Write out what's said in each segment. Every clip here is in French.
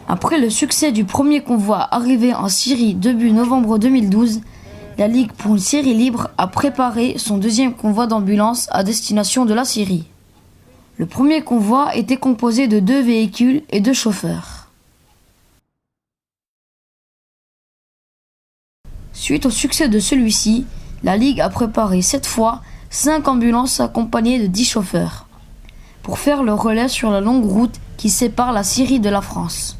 Après le succès du premier convoi arrivé en Syrie début novembre 2012, la Ligue pour une Syrie libre a préparé son deuxième convoi d'ambulance à destination de la Syrie. Le premier convoi était composé de 2 véhicules et 2 chauffeurs. Suite au succès de celui-ci, la Ligue a préparé cette fois 5 ambulances accompagnées de 10 chauffeurs pour faire le relais sur la longue route qui sépare la Syrie de la France.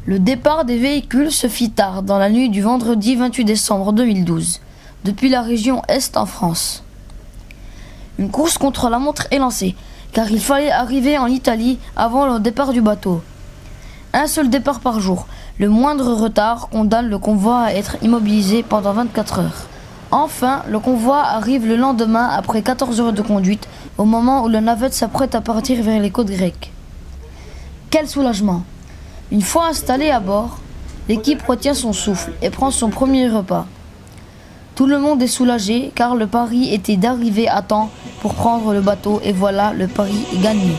Le départ des véhicules se fit tard dans la nuit du vendredi 28 décembre 2012, depuis la région Est en France. Une course contre la montre est lancée, car il fallait arriver en Italie avant le départ du bateau. Un seul départ par jour, le moindre retard condamne le convoi à être immobilisé pendant 24 heures. Enfin, le convoi arrive le lendemain après 14 heures de conduite, au moment où la navette s'apprête à partir vers les côtes grecques. Quel soulagement! Une fois installée à bord, l'équipe retient son souffle et prend son premier repas. Tout le monde est soulagé car le pari était d'arriver à temps pour prendre le bateau et voilà, le pari est gagné.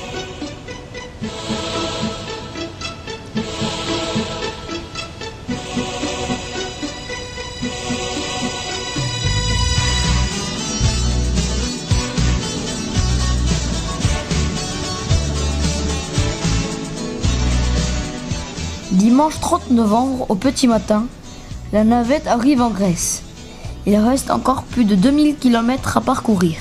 Dimanche 30 novembre, au petit matin, la navette arrive en Grèce. Il reste encore plus de 2000 km à parcourir.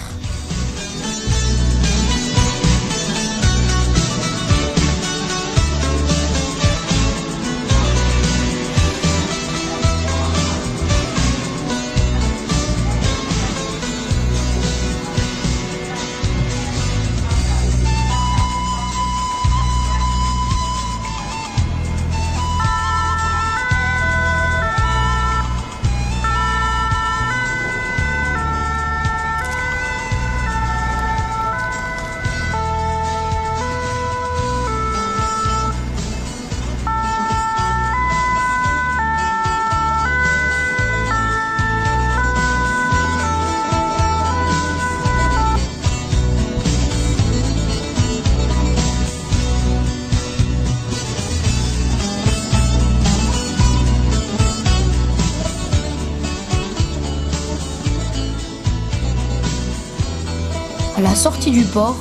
À la sortie du port,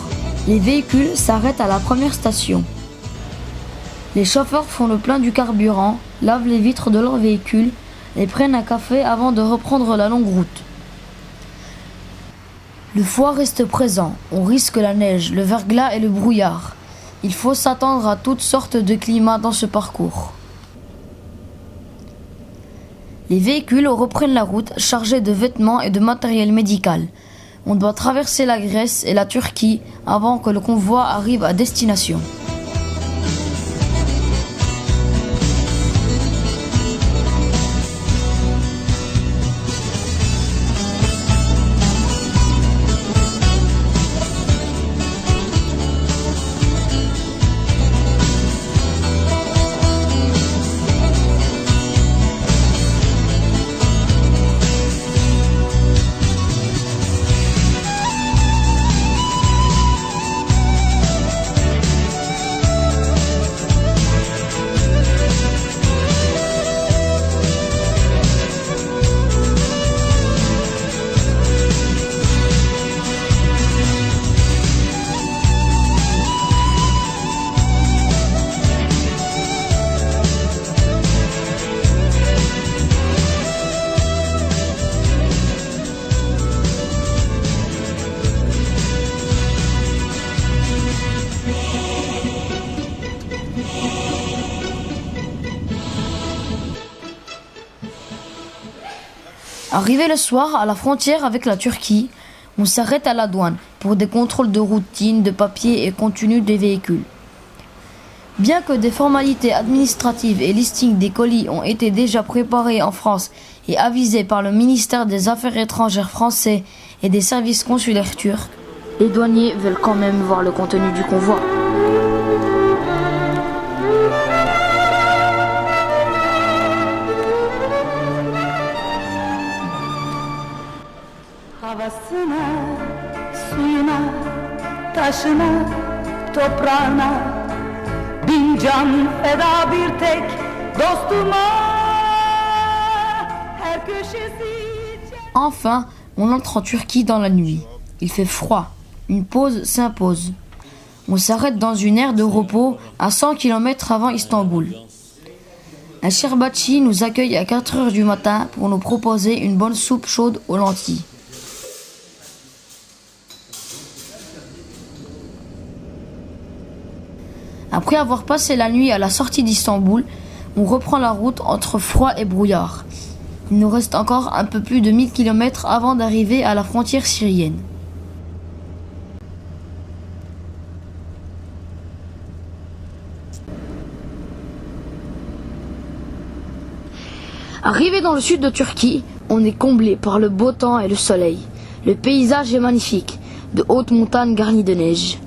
les véhicules s'arrêtent à la première station. Les chauffeurs font le plein du carburant, lavent les vitres de leur véhicule et prennent un café avant de reprendre la longue route. Le froid reste présent, on risque la neige, le verglas et le brouillard. Il faut s'attendre à toutes sortes de climats dans ce parcours. Les véhicules reprennent la route chargés de vêtements et de matériel médical. On doit traverser la Grèce et la Turquie avant que le convoi arrive à destination. Arrivé le soir à la frontière avec la Turquie, on s'arrête à la douane pour des contrôles de routine, de papiers et contenu des véhicules. Bien que des formalités administratives et listing des colis ont été déjà préparés en France et avisés par le ministère des Affaires étrangères français et des services consulaires turcs, les douaniers veulent quand même voir le contenu du convoi. Havasına, suyuna, taşına toprağına bin can feda bir tek dostuma her köşesi. Enfin, on entre en Turquie dans la nuit. Il fait froid. Une pause s'impose. On s'arrête dans une aire de repos à 100 km avant Istanbul. Un Sherbatchi nous accueille à 4 heures du matin pour nous proposer une bonne soupe chaude aux lentilles. Après avoir passé la nuit à la sortie d'Istanbul, on reprend la route entre froid et brouillard. Il nous reste encore un peu plus de 1000 km avant d'arriver à la frontière syrienne. Arrivé dans le sud de Turquie, on est comblé par le beau temps et le soleil. Le paysage est magnifique, de hautes montagnes garnies de neige.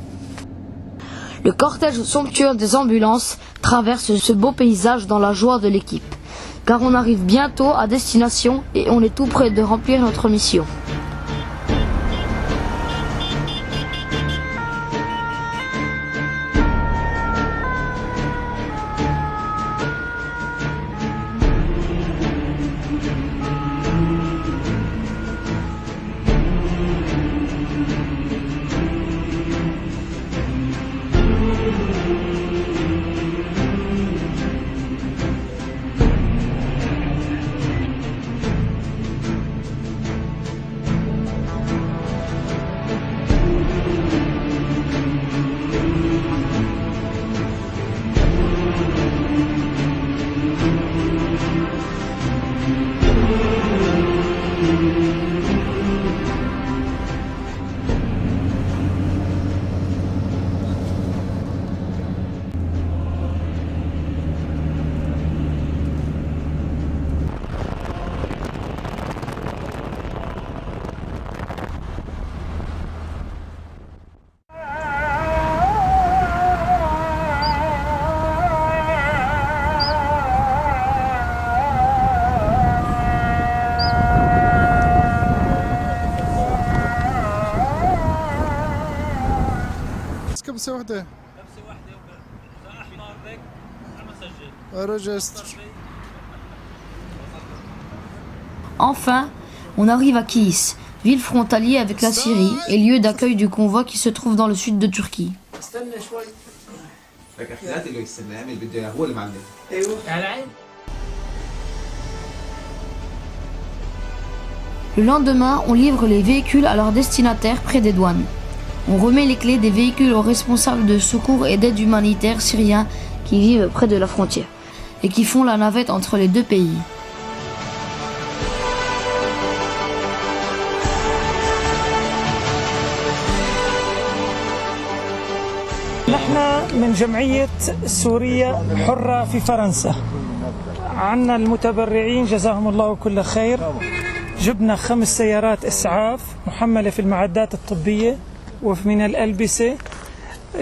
Le cortège somptueux des ambulances traverse ce beau paysage dans la joie de l'équipe. Car on arrive bientôt à destination et on est tout près de remplir notre mission. كبسة واحدة أحمر ذيك رجستر. Enfin, on arrive à Kilis, ville frontalière avec la Syrie et lieu d'accueil du convoi qui se trouve dans le sud de Turquie. Le lendemain, on livre les véhicules à leurs destinataires près des douanes. On remet les clés des véhicules aux responsables de secours et d'aide humanitaire syriens qui vivent près de la frontière et qui font la navette entre les deux pays. نحن من جمعية سورية حرة في فرنسا. عنا المتبرعين جزاهم الله كل خير. جبنا 5 سيارات إسعاف محملة في المعدات الطبية ومن الألبسة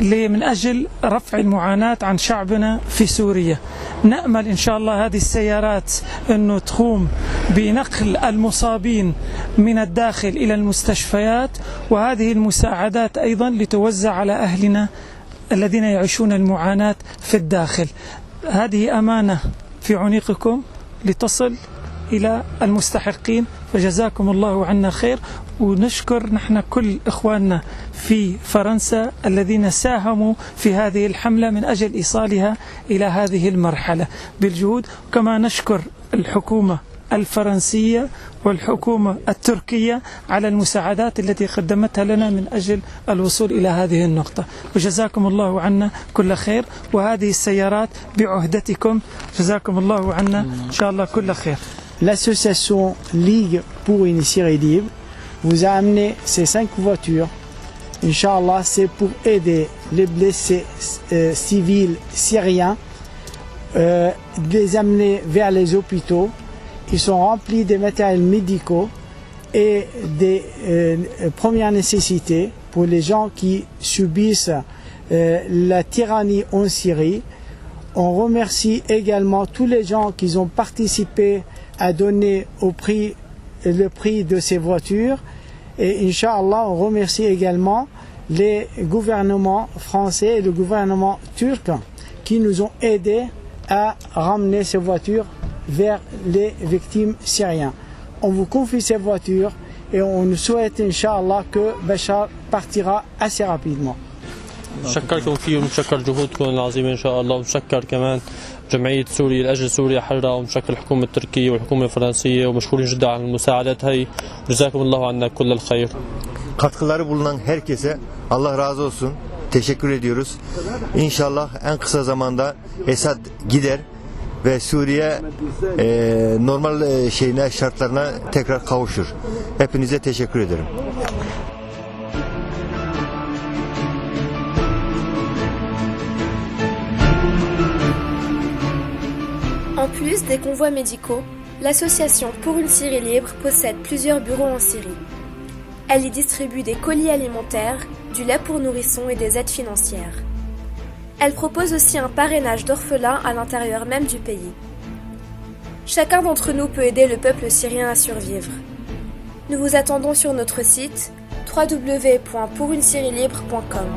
من أجل رفع المعاناة عن شعبنا في سوريا. نأمل إن شاء الله هذه السيارات أنه تقوم بنقل المصابين من الداخل إلى المستشفيات، وهذه المساعدات أيضا لتوزع على أهلنا الذين يعيشون المعاناة في الداخل. هذه أمانة في عنيقكم لتصل إلى المستحقين، فجزاكم الله عنا خير. ونشكر نحن كل إخواننا في فرنسا الذين ساهموا في هذه الحملة من أجل إيصالها إلى هذه المرحلة بالجهود. كما نشكر الحكومة الفرنسية والحكومة التركية على المساعدات التي قدمتها لنا من أجل الوصول إلى هذه النقطة، وجزاكم الله عنا كل خير. وهذه السيارات بعهدتكم، جزاكم الله عنا إن شاء الله كل خير. L'association Ligue pour une Syrie libre vous a amené ces 5 voitures. Inch'Allah, c'est pour aider les blessés civils syriens, les amener vers les hôpitaux. Ils sont remplis des matériels médicaux et des premières nécessités pour les gens qui subissent la tyrannie en Syrie. On remercie également tous les gens qui ont participé à donner le prix de ces voitures. Et Inch'Allah, on remercie également les gouvernements français et le gouvernement turc qui nous ont aidés à ramener ces voitures vers les victimes syriennes. On vous confie ces voitures et on nous souhaite, Inch'Allah, que Bachar partira assez rapidement. نشكركم فيه ونشكر جهودكم العظيمة إن شاء الله، ونشكر كمان جمعية سوريا لأجل سوريا حرة، ونشكر الحكومة التركية والحكومة الفرنسية، ومشكورين جدا على المساعدات هي. جزاكم الله عنا كل الخير. Katkıları bulunan herkese Allah razı olsun. Teşekkür ediyoruz. İnşallah en kısa zamanda Esad gider ve Suriye normal şartlarına tekrar kavuşur. Hepinize teşekkür ederim. En plus des convois médicaux, l'association Pour une Syrie libre possède plusieurs bureaux en Syrie. Elle y distribue des colis alimentaires, du lait pour nourrissons et des aides financières. Elle propose aussi un parrainage d'orphelins à l'intérieur même du pays. Chacun d'entre nous peut aider le peuple syrien à survivre. Nous vous attendons sur notre site www.pourunesyrielibre.com.